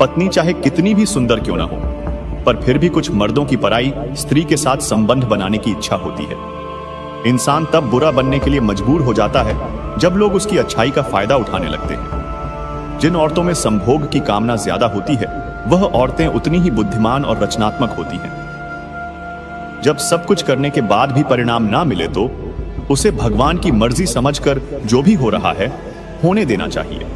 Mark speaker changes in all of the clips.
Speaker 1: पत्नी चाहे कितनी भी सुंदर क्यों ना हो, पर फिर भी कुछ मर्दों की पराई स्त्री के साथ संबंध बनाने की इच्छा होती है। इंसान तब बुरा बनने के लिए मजबूर हो जाता है जब लोग उसकी अच्छाई का फायदा उठाने लगते हैं। जिन औरतों में संभोग की कामना ज्यादा होती है, वह औरतें उतनी ही बुद्धिमान और रचनात्मक होती हैं। जब सब कुछ करने के बाद भी परिणाम ना मिले तो उसे भगवान की मर्जी समझकर जो भी हो रहा है होने देना चाहिए।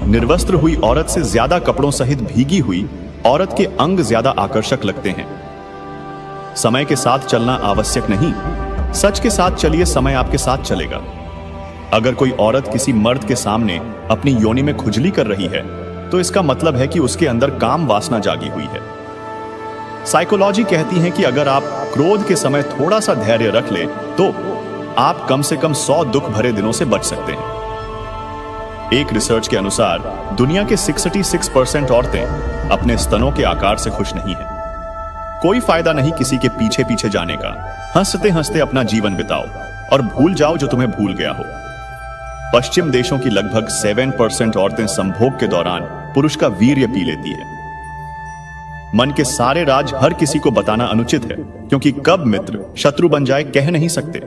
Speaker 1: निर्वस्त्र हुई औरत से ज्यादा कपड़ों सहित भीगी हुई औरत के अंग ज्यादा आकर्षक लगते हैं। समय के साथ चलना आवश्यक नहीं, सच के साथ चलिए, समय आपके साथ चलेगा। अगर कोई औरत किसी मर्द के सामने अपनी योनि में खुजली कर रही है तो इसका मतलब है कि उसके अंदर काम वासना जागी हुई है। साइकोलॉजी कहती है कि अगर आप क्रोध के समय थोड़ा सा धैर्य रख ले तो आप कम से कम 100 दुख भरे दिनों से बच सकते हैं। एक रिसर्च के अनुसार दुनिया के 66% औरतें अपने स्तनों के आकार से खुश नहीं हैं। कोई फायदा नहीं किसी के पीछे पीछे जाने का। हंसते हंसते अपना जीवन बिताओ और भूल जाओ जो तुम्हें भूल गया हो। पश्चिम देशों की लगभग 7% औरतें संभोग के दौरान पुरुष का वीर्य पी लेती है। मन के सारे राज हर किसी को बताना अनुचित है, क्योंकि कब मित्र शत्रु बन जाए कह नहीं सकते।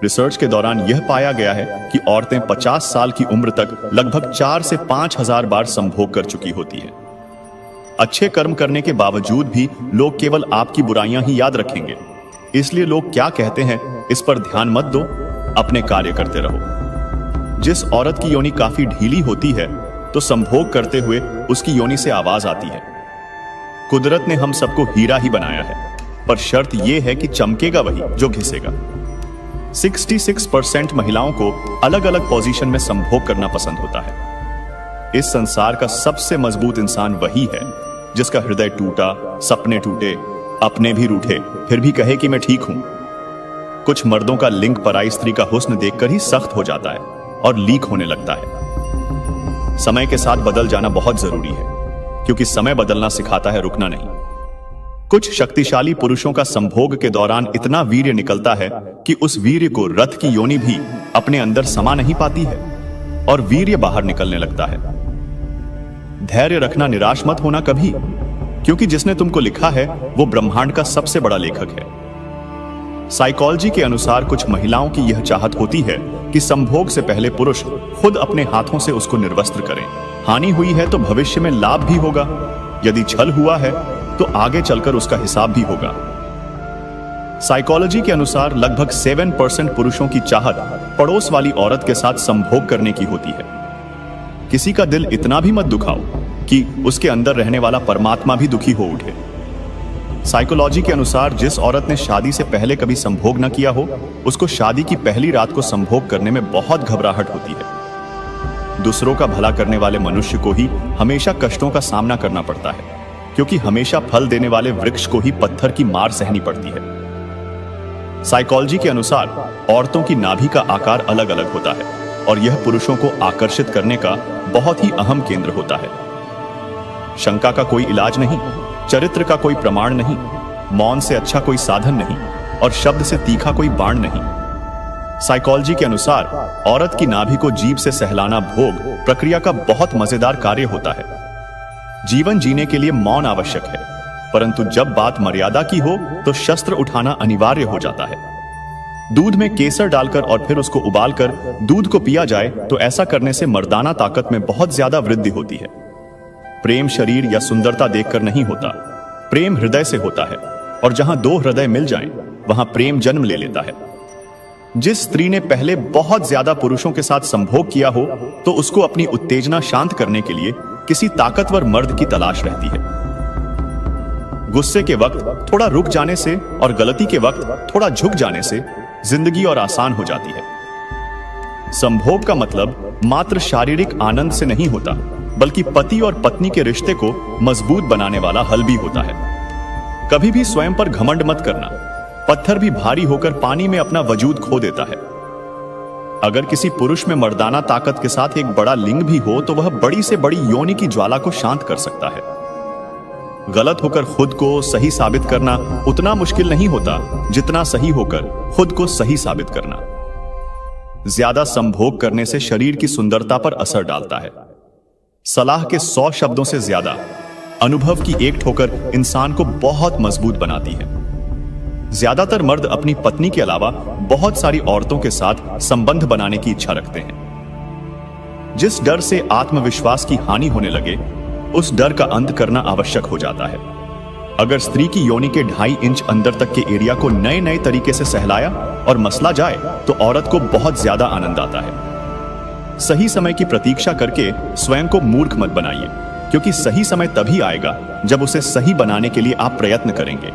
Speaker 1: रिसर्च के दौरान यह पाया गया है कि औरतें 50 साल की उम्र तक लगभग 4 से 5 हजार बार संभोग कर चुकी होती है। अच्छे कर्म करने के बावजूद भी लोग केवल आपकी बुराइयां ही याद रखेंगे। इसलिए लोग क्या कहते हैं इस पर ध्यान मत दो, अपने कार्य करते रहो। जिस औरत की योनि काफी ढीली होती है तो संभोग करते हुए उसकी योनि से आवाज आती है। कुदरत ने हम सबको हीरा ही बनाया है, पर शर्त यह है कि चमकेगा वही जो घिसेगा। 66% महिलाओं को अलग अलग पोजीशन में संभोग करना पसंद होता है। इस संसार का सबसे मजबूत इंसान वही है जिसका हृदय टूटा, सपने टूटे, अपने भी रूठे, फिर भी कहे कि मैं ठीक हूं। कुछ मर्दों का लिंग पराई स्त्री का हुस्न देखकर ही सख्त हो जाता है और लीक होने लगता है। समय के साथ बदल जाना बहुत जरूरी है, क्योंकि समय बदलना सिखाता है रुकना नहीं। कुछ शक्तिशाली पुरुषों का संभोग के दौरान इतना वीर्य निकलता है कि उस वीर्य को रथ की योनि भी अपने अंदर समा नहीं पाती है और वीर्य बाहर निकलने लगता है। धैर्य रखना, निराश मत होना कभी, क्योंकि जिसने तुमको लिखा है वो ब्रह्मांड का सबसे बड़ा लेखक है। साइकोलॉजी के अनुसार कुछ महिलाओं की यह चाहत होती है कि संभोग से पहले पुरुष खुद अपने हाथों से उसको निर्वस्त्र करें। हानि हुई है तो भविष्य में लाभ भी होगा, यदि छल हुआ है तो आगे चलकर उसका हिसाब भी होगा। साइकोलॉजी के अनुसार लगभग 7% पुरुषों की चाहत पड़ोस वाली औरत के साथ संभोग करने की होती है। किसी का दिल इतना भी मत दुखाओ कि उसके अंदर रहने वाला परमात्मा भी दुखी हो उठे। साइकोलॉजी के अनुसार जिस औरत ने शादी से पहले कभी संभोग न किया हो, उसको शादी की पहली रात को संभोग करने में बहुत घबराहट होती है। दूसरों का भला करने वाले मनुष्य को ही हमेशा कष्टों का सामना करना पड़ता है, क्योंकि हमेशा फल देने वाले वृक्ष को ही पत्थर की मार सहनी पड़ती है। साइकोलॉजी के अनुसार औरतों की नाभि का आकार अलग अलग होता है और यह पुरुषों को आकर्षित करने का बहुत ही अहम केंद्र होता है। शंका का कोई इलाज नहीं, चरित्र का कोई प्रमाण नहीं, मौन से अच्छा कोई साधन नहीं और शब्द से तीखा कोई बाण नहीं। साइकोलॉजी के अनुसार औरत की नाभि को जीभ से सहलाना भोग प्रक्रिया का बहुत मजेदार कार्य होता है। जीवन जीने के लिए मौन आवश्यक है, परंतु जब बात मर्यादा की हो तो शस्त्र उठाना अनिवार्य हो जाता है। दूध में केसर डालकर और फिर उसको उबालकर दूध को पिया जाए तो ऐसा करने से मर्दाना ताकत में बहुत ज्यादा वृद्धि होती है। प्रेम शरीर या सुंदरता देखकर नहीं होता, प्रेम हृदय से होता है, और जहां दो हृदय मिल जाएं, वहां प्रेम जन्म ले लेता है। जिस स्त्री ने पहले बहुत ज्यादा पुरुषों के साथ संभोग किया हो तो उसको अपनी उत्तेजना शांत करने के लिए किसी ताकतवर मर्द की तलाश रहती है। गुस्से के वक्त थोड़ा रुक जाने से और गलती के वक्त थोड़ा झुक जाने से जिंदगी और आसान हो जाती है। संभोग का मतलब मात्र शारीरिक आनंद से नहीं होता, बल्कि पति और पत्नी के रिश्ते को मजबूत बनाने वाला हल भी होता है। कभी भी स्वयं पर घमंड मत करना। पत्थर भी भारी होकर पानी में अपना वजूद खो देता है। अगर किसी पुरुष में मर्दाना ताकत के साथ एक बड़ा लिंग भी हो तो वह बड़ी से बड़ी योनि की ज्वाला को शांत कर सकता है। गलत होकर खुद को सही साबित करना उतना मुश्किल नहीं होता जितना सही होकर खुद को सही साबित करना। ज्यादा संभोग करने से शरीर की सुंदरता पर असर डालता है। सलाह के 100 शब्दों से ज्यादा अनुभव की एक ठोकर इंसान को बहुत मजबूत बनाती है। ज्यादातर मर्द अपनी पत्नी के अलावा बहुत सारी औरतों के साथ संबंध बनाने की इच्छा रखते हैं। जिस डर से आत्मविश्वास की हानि होने लगे, उस डर का अंत करना आवश्यक हो जाता है। अगर स्त्री की योनि के 2.5 इंच अंदर तक के एरिया को नए नए तरीके से सहलाया और मसला जाए तो औरत को बहुत ज्यादा आनंद आता है। सही समय की प्रतीक्षा करके स्वयं को मूर्ख मत बनाइए, क्योंकि सही समय तभी आएगा जब उसे सही बनाने के लिए आप प्रयत्न करेंगे।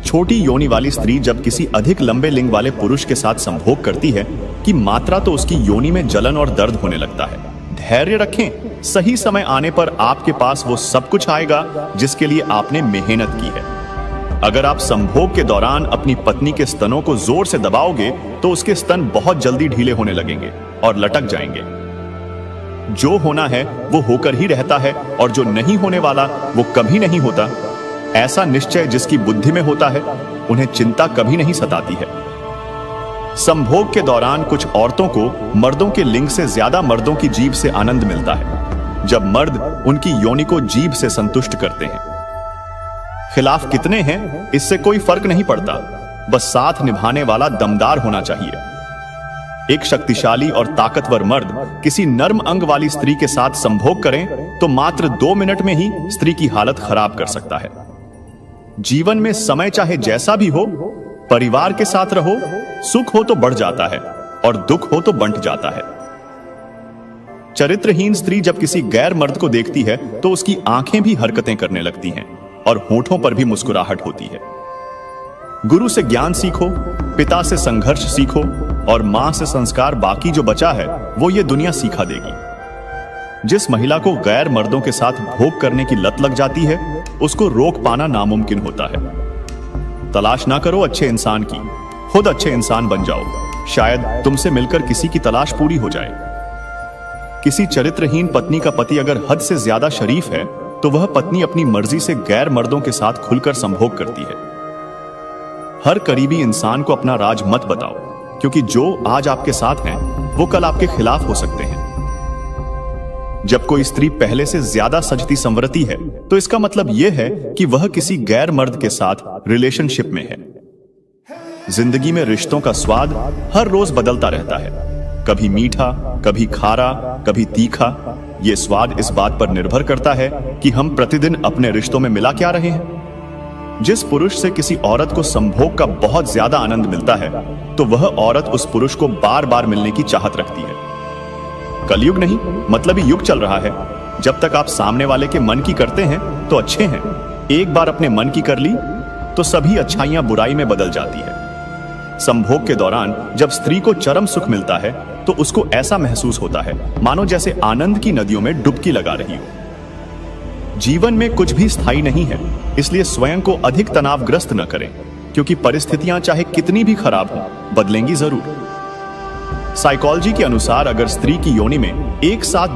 Speaker 1: छोटी योनि वाली स्त्री जब किसी अधिक लंबे लिंग वाले पुरुष के साथ संभोग करती है कि मात्रा तो उसकी योनि में जलन और दर्द होने लगता है। धैर्य रखें, सही समय आने पर आपके पास वो सब कुछ आएगा जिसके लिए आपने मेहनत की है। अगर आप संभोग के दौरान अपनी पत्नी के स्तनों को जोर से दबाओगे तो उसके स्तन बहुत जल्दी ढीले होने लगेंगे और लटक जाएंगे। जो होना है वो होकर ही रहता है और जो नहीं होने वाला वो कभी नहीं होता। ऐसा निश्चय जिसकी बुद्धि में होता है, उन्हें चिंता कभी नहीं सताती है। संभोग के दौरान कुछ औरतों को मर्दों के लिंग से ज्यादा मर्दों की जीभ से आनंद मिलता है, जब मर्द उनकी योनि को जीभ से संतुष्ट करते हैं। खिलाफ कितने हैं इससे कोई फर्क नहीं पड़ता, बस साथ निभाने वाला दमदार होना चाहिए। एक शक्तिशाली और ताकतवर मर्द किसी नर्म अंग वाली स्त्री के साथ संभोग करें तो मात्र 2 मिनट में ही स्त्री की हालत खराब कर सकता है। जीवन में समय चाहे जैसा भी हो, परिवार के साथ रहो, सुख हो तो बढ़ जाता है और दुख हो तो बंट जाता है। चरित्रहीन स्त्री जब किसी गैर मर्द को देखती है तो उसकी आंखें भी हरकतें करने लगती हैं और होठों पर भी मुस्कुराहट होती है। गुरु से ज्ञान सीखो, पिता से संघर्ष सीखो और मां से संस्कार, बाकी जो बचा है वो ये दुनिया सिखा देगी। जिस महिला को गैर मर्दों के साथ भोग करने की लत लग जाती है, उसको रोक पाना नामुमकिन होता है। तलाश ना करो अच्छे इंसान की, खुद अच्छे इंसान बन जाओ, शायद तुमसे मिलकर किसी की तलाश पूरी हो जाए। किसी चरित्रहीन पत्नी का पति अगर हद से ज्यादा शरीफ है तो वह पत्नी अपनी मर्जी से गैर मर्दों के साथ खुलकर संभोग करती है। हर करीबी इंसान को अपना राज मत बताओ, क्योंकि जो आज आपके साथ हैं वो कल आपके खिलाफ हो सकते हैं। जब कोई स्त्री पहले से ज्यादा सजती संवरती है तो इसका मतलब यह है कि वह किसी गैर मर्द के साथ रिलेशनशिप में है। जिंदगी में रिश्तों का स्वाद हर रोज बदलता रहता है, कभी मीठा, कभी खारा, कभी तीखा। यह स्वाद इस बात पर निर्भर करता है कि हम प्रतिदिन अपने रिश्तों में मिला क्या रहे हैं। जिस पुरुष से किसी औरत को संभोग का बहुत ज्यादा आनंद मिलता है तो वह औरत उस पुरुष को बार बार मिलने की चाहत रखती है। कलयुग नहीं, मतलबी युग चल रहा है। जब तक आप सामने वाले के मन की करते हैं तो अच्छे हैं, एक बार अपने मन की कर ली तो सभी अच्छाइयां बुराई में बदल जाती है। संभोग के दौरान जब स्त्री को चरम सुख मिलता है तो उसको ऐसा महसूस होता है मानो जैसे आनंद की नदियों में डुबकी लगा रही हो। जीवन में कुछ भी स्थायी नहीं है, इसलिए स्वयं को अधिक तनावग्रस्त न करें, क्योंकि परिस्थितियां चाहे कितनी भी खराब हो, बदलेंगी जरूर। साइकोलॉजी के अनुसार अगर स्त्री की योनि में एक साथ